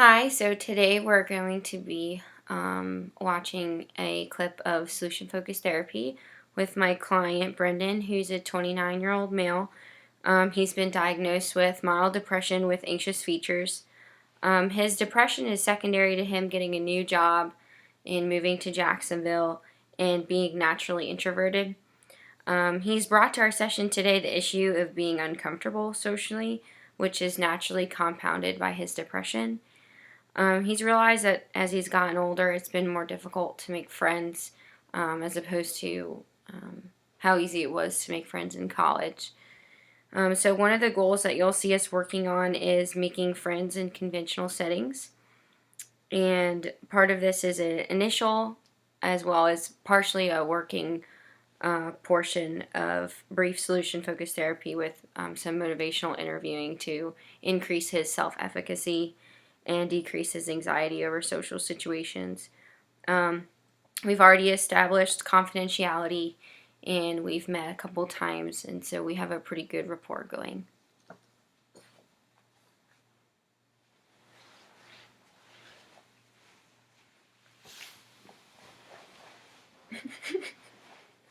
Hi, so today we're going to be watching a clip of solution focused therapy with my client Brendan, who's a 29-year-old male. He's been diagnosed with mild depression with anxious features. His depression is secondary to him getting a new job and moving to Jacksonville and being naturally introverted. He's brought to our session today the issue of being uncomfortable socially, which is naturally compounded by his depression. He's realized that as he's gotten older, it's been more difficult to make friends as opposed to how easy it was to make friends in college. So, one of the goals that you'll see us working on is making friends in conventional settings. And part of this is an initial as well as partially a working portion of brief solution focused therapy with some motivational interviewing to increase his self efficacy and decrease his anxiety over social situations. Um, we've already established confidentiality and we've met a couple times, and so we have a pretty good rapport going.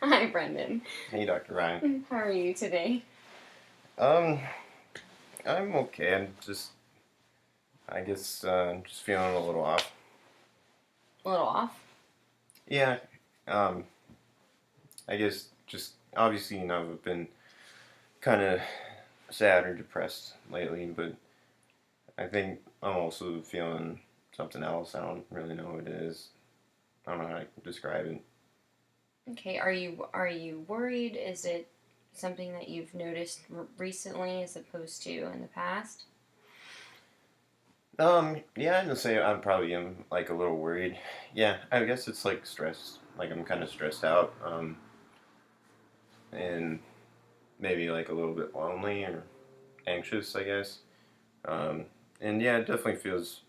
Hi, Brendan. Hey, Dr. Ryan. How are you today? Um, I'm okay. Just feeling a little off. A little off? Yeah. Um, I guess just obviously, I've been kind of sad or depressed lately, but I think I'm also feeling something else. I don't really know what it is. I don't know how to describe it. Okay, are you worried? Is it something that you've noticed recently as opposed to in the past? Yeah, I'd say I probably am like a little worried. Yeah, I guess it's like stress. Like I'm kind of stressed out. And maybe like a little bit lonely or anxious, I guess. Um, and yeah, it definitely feels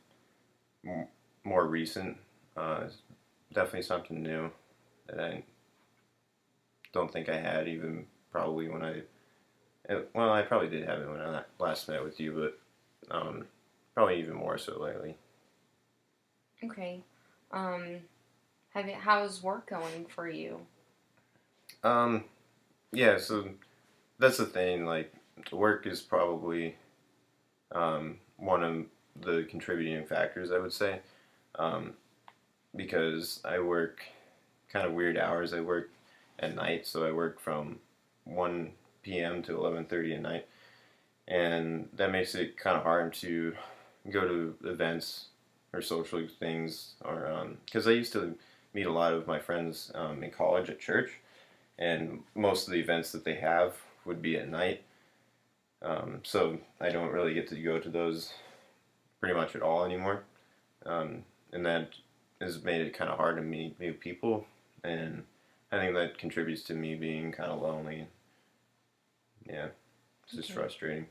m- more recent. It's definitely something new that I don't think I had even probably when well, I probably did have it when I last met with you, but probably even more so lately. Okay. Um, how's work going for you? Um, yeah, so that's the thing. Like, work is probably one of the contributing factors, I would say. Um, because I work kind of weird hours. I work at night, so I work from 1 p.m. to 11:30 at night, and that makes it kind of hard to go to events or social things, or because I used to meet a lot of my friends in college at church, and most of the events that they have would be at night. So I don't really get to go to those pretty much at all anymore, and that has made it kind of hard to meet new people, and I think that contributes to me being kind of lonely. Yeah, it's just Okay. frustrating.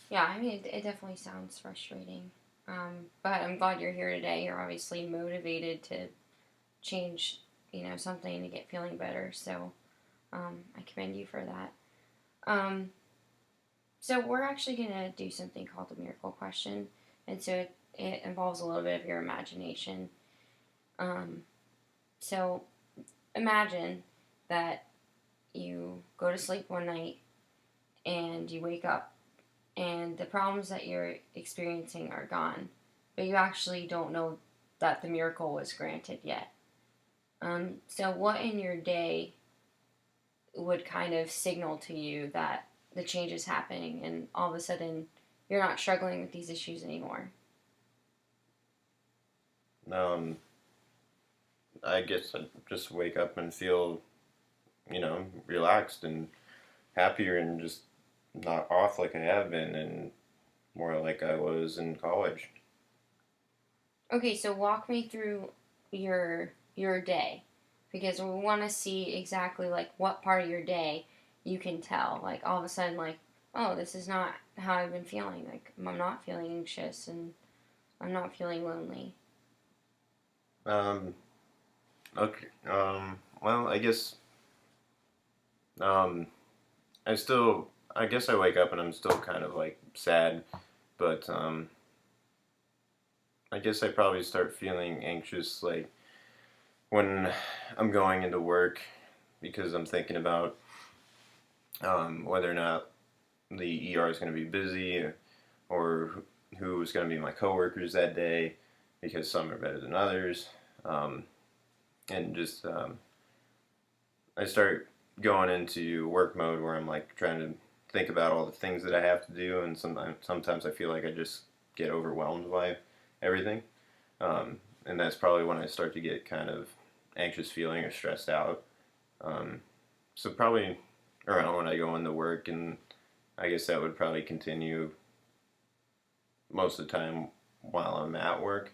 Yeah, I mean, it definitely sounds frustrating. But I'm glad you're here today. You're obviously motivated to change, something to get feeling better. So I commend you for that. Um, so we're actually going to do something called the miracle question. And so it involves a little bit of your imagination. Um, so imagine that you go to sleep one night and you wake up and the problems that you're experiencing are gone, but you actually don't know that the miracle was granted yet. So, what in your day would kind of signal to you that the change is happening and all of a sudden you're not struggling with these issues anymore? Um, I guess I just wake up and feel, relaxed and happier and just not off like I have been and more like I was in college. Okay, so walk me through your day because we want to see exactly like what part of your day you can tell. Like all of a sudden, like, oh, this is not how I've been feeling. Like I'm not feeling anxious and I'm not feeling lonely. Um, okay. Well, I guess, um, I guess I wake up and I'm still kind of like sad, but, I guess I probably start feeling anxious like when I'm going into work because I'm thinking about whether or not the ER is going to be busy or who's going to be my coworkers that day because some are better than others. Um, and just I start going into work mode where I'm like trying to think about all the things that I have to do, and sometimes I feel like I just get overwhelmed by everything, and that's probably when I start to get kind of anxious feeling or stressed out. Um, so probably around when I go into work, and I guess that would probably continue most of the time while I'm at work,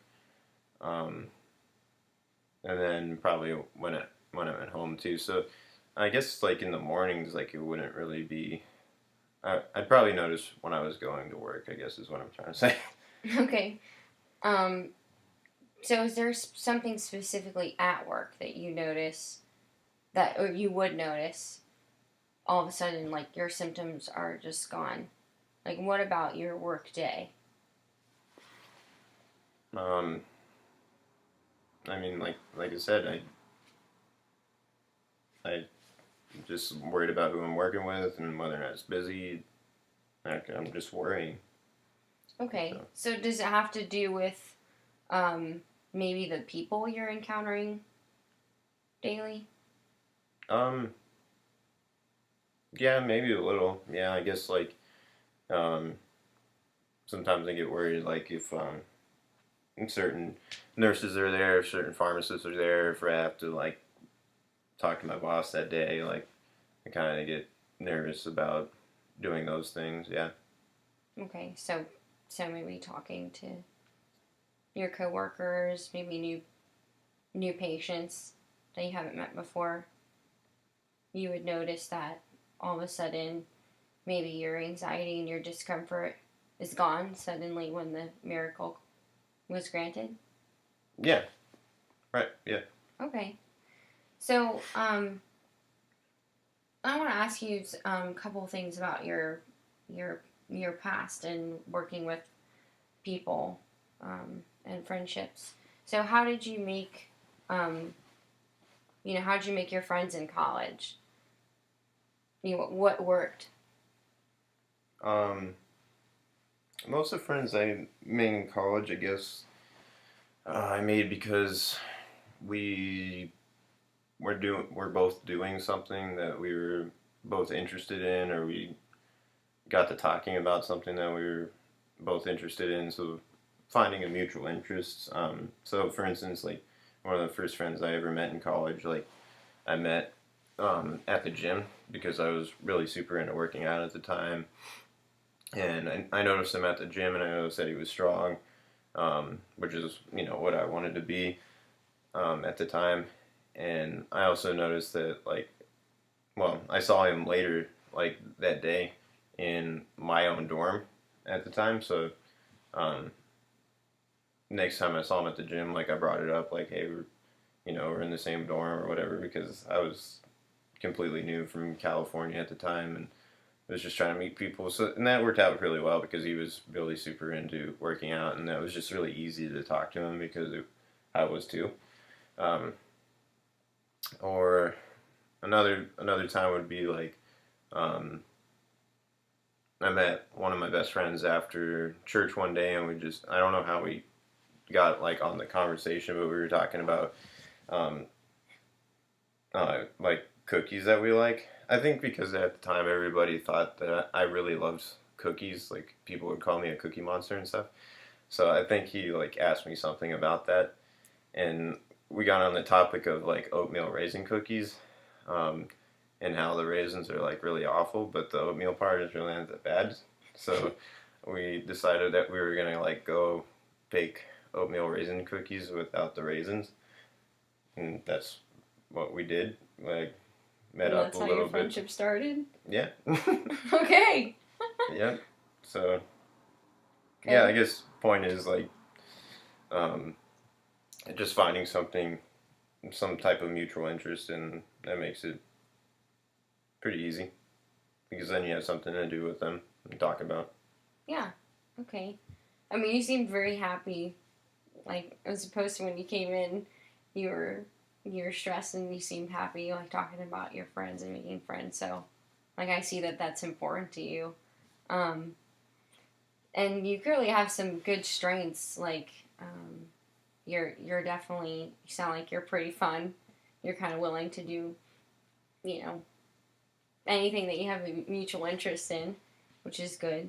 um, and then probably when I'm at home too. So I guess like in the mornings, like it wouldn't really be. I'd probably notice when I was going to work. I guess is what I'm trying to say. Okay. Um, so is there something specifically at work that you notice that, or you would notice all of a sudden, like your symptoms are just gone? Like, what about your work day? Um, I mean, like I said, I just worried about who I'm working with and whether or not it's busy. I'm just worrying. Okay. So, So does it have to do with um, maybe the people you're encountering daily? um, yeah, maybe a little. Yeah, I guess like um, sometimes I get worried like if certain nurses are there, if certain pharmacists are there, if I have to like talk to my boss that day, like I kind of get nervous about doing those things. Yeah. Okay. So maybe talking to your coworkers, maybe new patients that you haven't met before, you would notice that all of a sudden maybe your anxiety and your discomfort is gone suddenly when the miracle was granted. Yeah. Right. Yeah. Okay. So, I want to ask you a couple things about your your past and working with people and friendships. So, how did you make um, how did you make your friends in college? What worked? Um, Most of the friends I made in college, I guess, I made because we we're both doing something that we were both interested in, or we got to talking about something that we were both interested in. So finding a mutual interest. So for instance, like one of the first friends I ever met in college, like I met at the gym because I was really super into working out at the time, and I noticed him at the gym, and I noticed that he was strong, which is what I wanted to be at the time. And I also noticed that I saw him later like that day in my own dorm at the time. So um, next time I saw him at the gym, like I brought it up, like, hey, we're in the same dorm or whatever, because I was completely new from California at the time and was just trying to meet people. So and that worked out really well because he was really super into working out, and that was just really easy to talk to him because I was too. Um, or another time would be like um, I met one of my best friends after church one day, and I don't know how we got like on the conversation, but we were talking about um, like cookies that we like. I think because at the time everybody thought that I really loved cookies, like people would call me a cookie monster and stuff. So I think he like asked me something about that, and we got on the topic of like oatmeal raisin cookies, um, and how the raisins are like really awful, but the oatmeal part is really not that bad. So we decided that we were gonna like go bake oatmeal raisin cookies without the raisins, and that's what we did. Like met And up that's a how your little bit. friendship started? Yeah. Okay. Yeah. So yeah, I Okay. guess point is like um, just finding some type of mutual interest, and that makes it pretty easy because then you have something to do with them and talk about. Yeah. Okay. I mean, you seem very happy Like, as opposed to when you came in, you were stressed and you seemed happy, like talking about your friends and making friends. So, like, I see that that's important to you. Um, and you clearly have some good strengths. Like, you're definitely, you sound like you're pretty fun. You're kind of willing to do, you know, anything that you have a mutual interest in, which is good.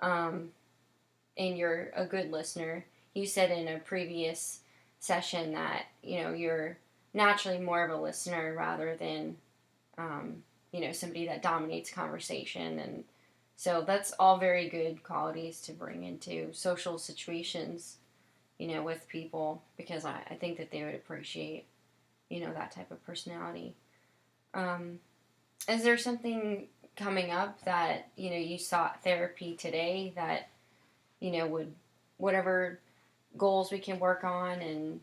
Um, and you're a good listener. You said in a previous session that you're naturally more of a listener rather than somebody that dominates conversation, and so that's all very good qualities to bring into social situations, with people, because I think that they would appreciate that type of personality. Um, is there something coming up that you sought therapy today that would, whatever goals we can work on, and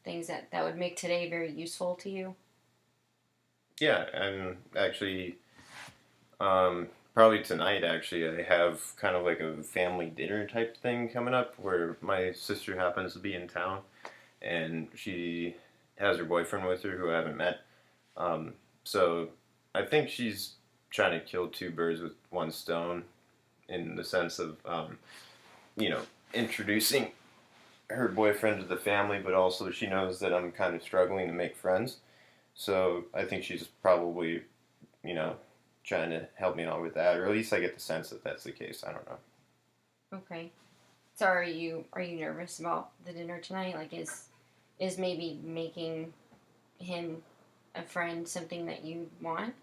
things that would make today very useful to you? Yeah, and actually, probably tonight, actually, I have kind of like a family dinner type thing coming up where my sister happens to be in town and she has her boyfriend with her who I haven't met. Um, so I think she's trying to kill two birds with one stone in the sense of, you know, introducing her boyfriend to the family, but also she knows that I'm kind of struggling to make friends. So I think she's probably, you know, trying to help me out with that, or at least I get the sense that that's the case. I don't know. Okay. So are you nervous about the dinner tonight? Like, is maybe making him a friend something that you want?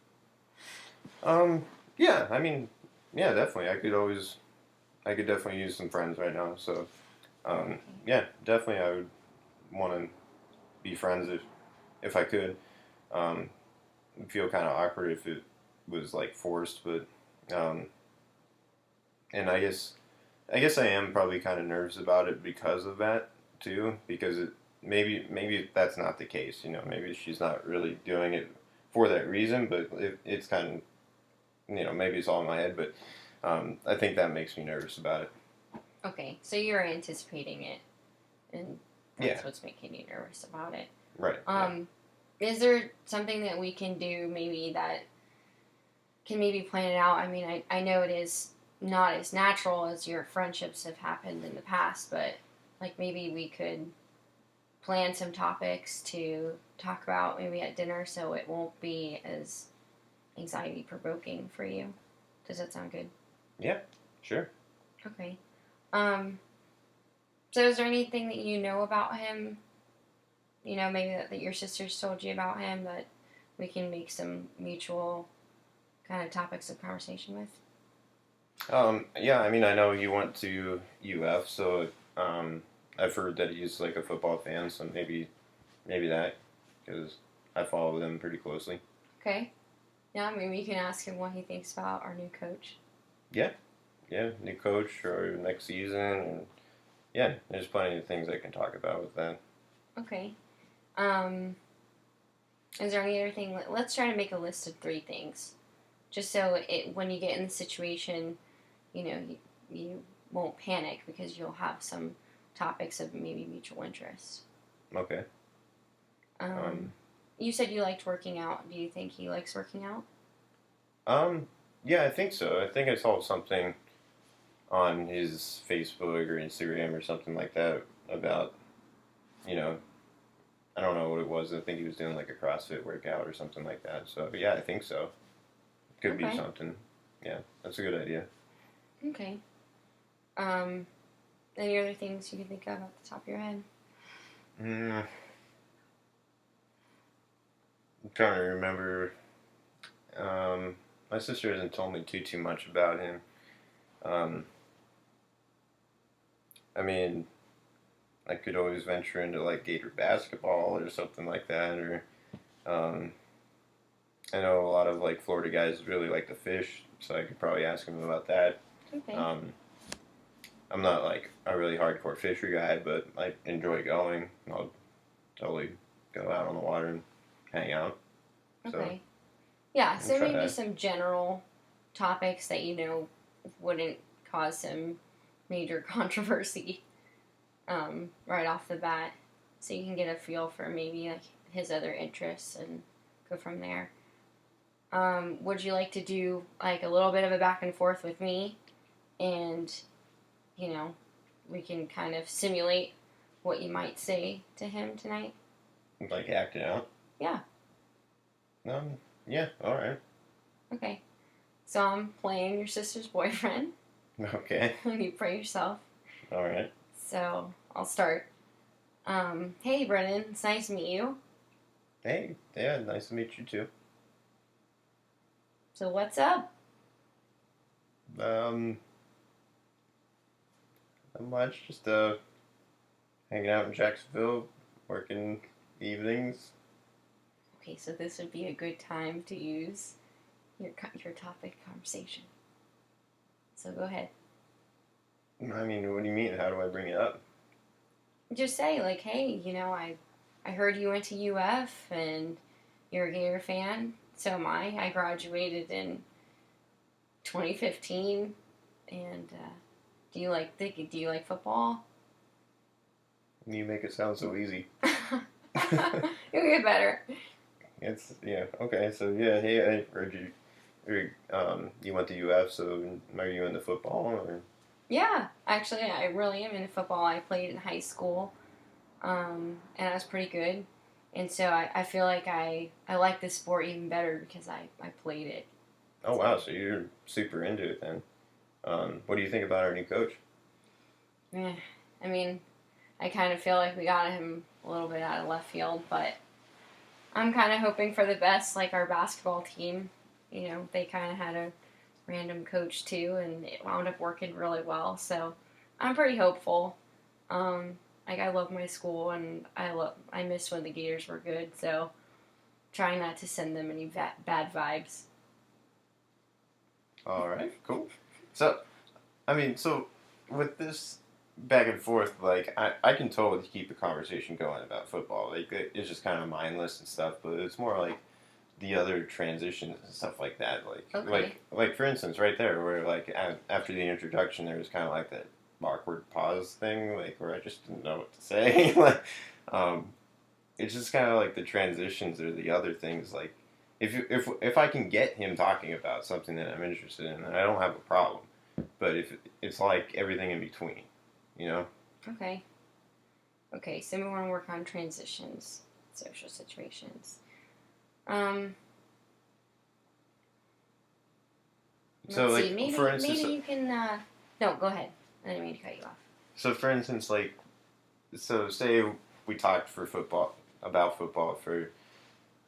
Um, yeah, I mean, yeah, definitely. I could definitely use some friends right now. So, Okay. yeah, definitely, I would want to be friends if I could. Um, It'd feel kind of awkward if it was like forced, but um, and I guess I am probably kind of nervous about it because of that too. Because maybe that's not the case. You know, maybe she's not really doing it for that reason. But it's kind of, maybe it's all in my head. But I think that makes me nervous about it. Okay. So you're anticipating it, and Yeah. that's what's making you nervous about it. Right. Yeah. Um, is there something that we can do maybe that can maybe plan it out? I mean, I know it is not as natural as your friendships have happened in the past, but like maybe we could plan some topics to talk about maybe at dinner so it won't be as anxiety provoking for you. Does that sound good? Yeah. Sure. Okay. Um, so is there anything that you know about him, maybe that your sisters told you about him that we can make some mutual kind of topics of conversation with? Yeah, I mean, I know you went to UF, so I've heard that he's like a football fan, so maybe that, because I follow them pretty closely. Okay. Yeah, maybe you can ask him what he thinks about our new coach. Yeah, yeah, new coach or next season, and yeah, there's plenty of things I can talk about with that. Okay. Um, is there any other thing? Let's try to make a list of 3 things, just so it when you get in the situation, you won't panic because you'll have some topics of maybe mutual interest. Okay. Um, Um, you said you liked working out. Do you think he likes working out? um, yeah, I think so. I think I saw something on his Facebook or Instagram or something like that about, you know, I don't know what it was. I think he was doing like a CrossFit workout or something like that. So yeah, I think so. Could be Okay. something. Yeah, that's a good idea. Okay. Um, any other things you can think of off the top of your head? Mm, I'm trying to remember. My sister hasn't told me too much about him. Um, I mean, I could always venture into like Gator basketball or something like that. Or um, I know a lot of like Florida guys really like to fish, so I could probably ask him about that. Okay. Um, I'm not like a really hardcore fisher guy, but I enjoy going. I'll totally go out on the water and hang out. So Okay. Yeah, and so try maybe that. some general topics that wouldn't cause some major controversy. right off the bat, so you can get a feel for maybe like his other interests and go from there. Would you like to do like a little bit of a back and forth with me, and you know, we can kind of simulate what you might say to him tonight? Like acting out. Yeah. Um, yeah, all right. Okay. So I'm playing your sister's boyfriend. Okay, You play yourself. all right. So I'll start. Hey Brennan, it's nice to meet you. Hey, yeah, nice to meet you too. So what's up? Um, not much, just hanging out in Jacksonville, working evenings. Okay, so this would be a good time to use your topic of conversation. So go ahead. I mean, what do you mean? How do I bring it up? Just say like, hey, I heard you went to UF and you're a Gator fan. So am I. I graduated in 2015. And do you like football? You make it sound so easy. You'll get better. It's yeah, okay. So yeah, hey, I heard you went to UF. So are you into football or? Yeah, actually, I really am into football. I played in high school, and I was pretty good. And so I feel like I like this sport even better because I played it. Oh So, wow, so you're super into it then. What do you think about our new coach? eh, I mean, I kind of feel like we got him a little bit out of left field, but I'm kind of hoping for the best. Like our basketball team, they kind of had a random coach too, and it wound up working really well. So I'm pretty hopeful. Like I love my school, and I miss when the Gators were good. So trying not to send them any bad vibes. All right, cool. So I mean, so with this back and forth, like I can totally keep a conversation going about football. Like it's just kind of mindless and stuff, but it's more like the other transitions and stuff like that. Okay. Like for instance, right there, where like after the introduction, there was kind of like that awkward pause thing, like where I just didn't know what to say. Like, um, it's just kind of like the transitions or the other things. Like, if I can get him talking about something that I'm interested in, then I don't have a problem. But if it's like everything in between, you know. Okay. Okay. So we want to work on transitions, social situations. Um, So let's see. like for Maybe instance, you can. No, go ahead. I didn't mean to cut you off. so for instance, like so say we talked for football about football for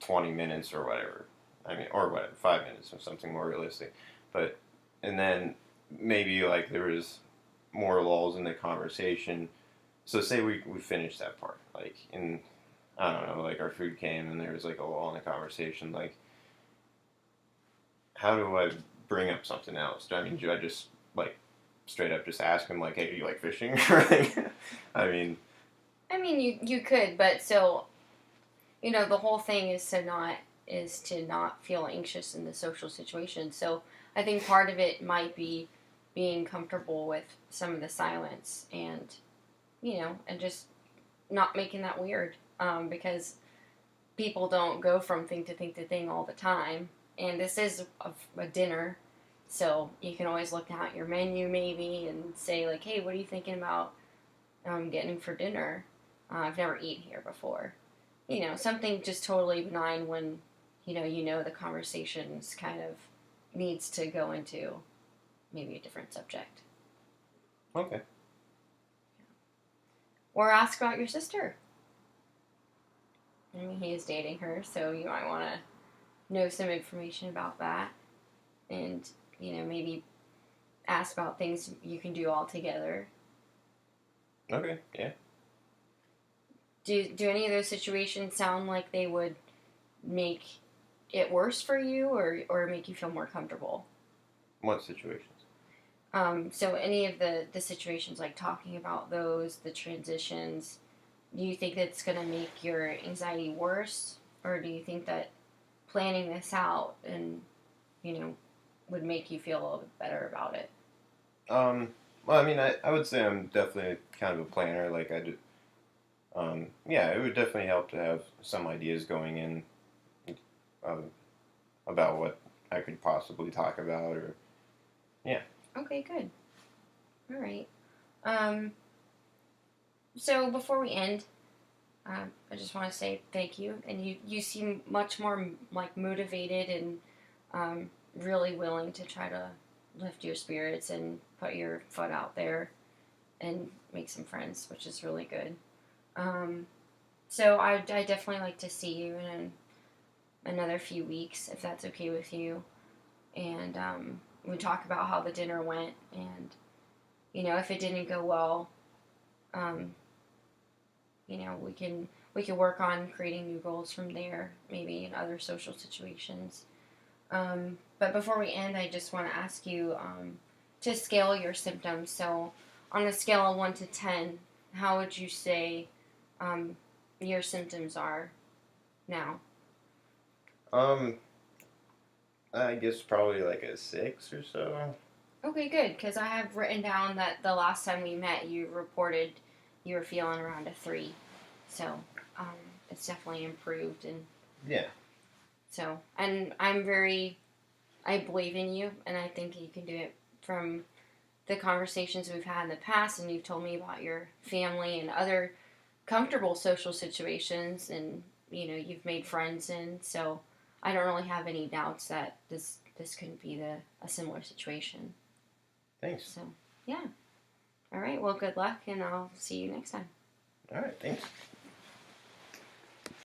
20 minutes or whatever. I mean, or whatever, 5 minutes or something more realistic. But and then maybe like there was more lulls in the conversation. So say we finished that part, like in I don't know, like our food came and there was like a lull in the conversation. Like, how do I bring up something else? I mean, do I just like straight up just ask him like, "Hey, do you like fishing?" I mean, I mean, you could, but so the whole thing is to not feel anxious in the social situation. So I think part of it might be being comfortable with some of the silence and just not making that weird because people don't go from thing to thing to thing all the time. And this is a dinner, so you can always look at your menu maybe and say like, hey, what are you thinking about getting for dinner? I've never eaten here before. Something just totally benign when the conversation's kind of needs to go into maybe a different subject. okay. Or ask about your sister. I mean, he is dating her, so you might want to know some information about that, and maybe ask about things you can do all together. Okay, yeah. Do any of those situations sound like they would make it worse for you, or make you feel more comfortable? What situations? So any of the situations like talking about those, the transitions, do you think that's going to make your anxiety worse, or do you think that planning this out and you know would make you feel a little bit better about it? Um, Well, I mean, I would say I'm definitely kind of a planner. Like I do, yeah, it would definitely help to have some ideas going in uh, about what I could possibly talk about, or yeah. Okay, good. All right. Um, so before we end, I just want to say thank you, and you seem much more like motivated and really willing to try to lift your spirits and put your foot out there and make some friends, which is really good. Um, so I definitely like to see you in another few weeks if that's okay with you, and we talk about how the dinner went, and if it didn't go well, um, we can work on creating new goals from there, maybe in other social situations. But before we end, I just want to ask you to scale your symptoms. So, on a scale of 1 to 10, how would you say um, your symptoms are now? Um, I guess probably like a 6 or so. Okay, good, because I have written down that the last time we met, you reported you were feeling around a 3. So, um, it's definitely improved. And Yeah. so, and I believe in you, and I think you can do it from the conversations we've had in the past, and you've told me about your family and other comfortable social situations, and you've made friends in. So I don't really have any doubts that this couldn't be a similar situation. Thanks. So yeah, all right. Well, good luck, and I'll see you next time. All right. Thanks.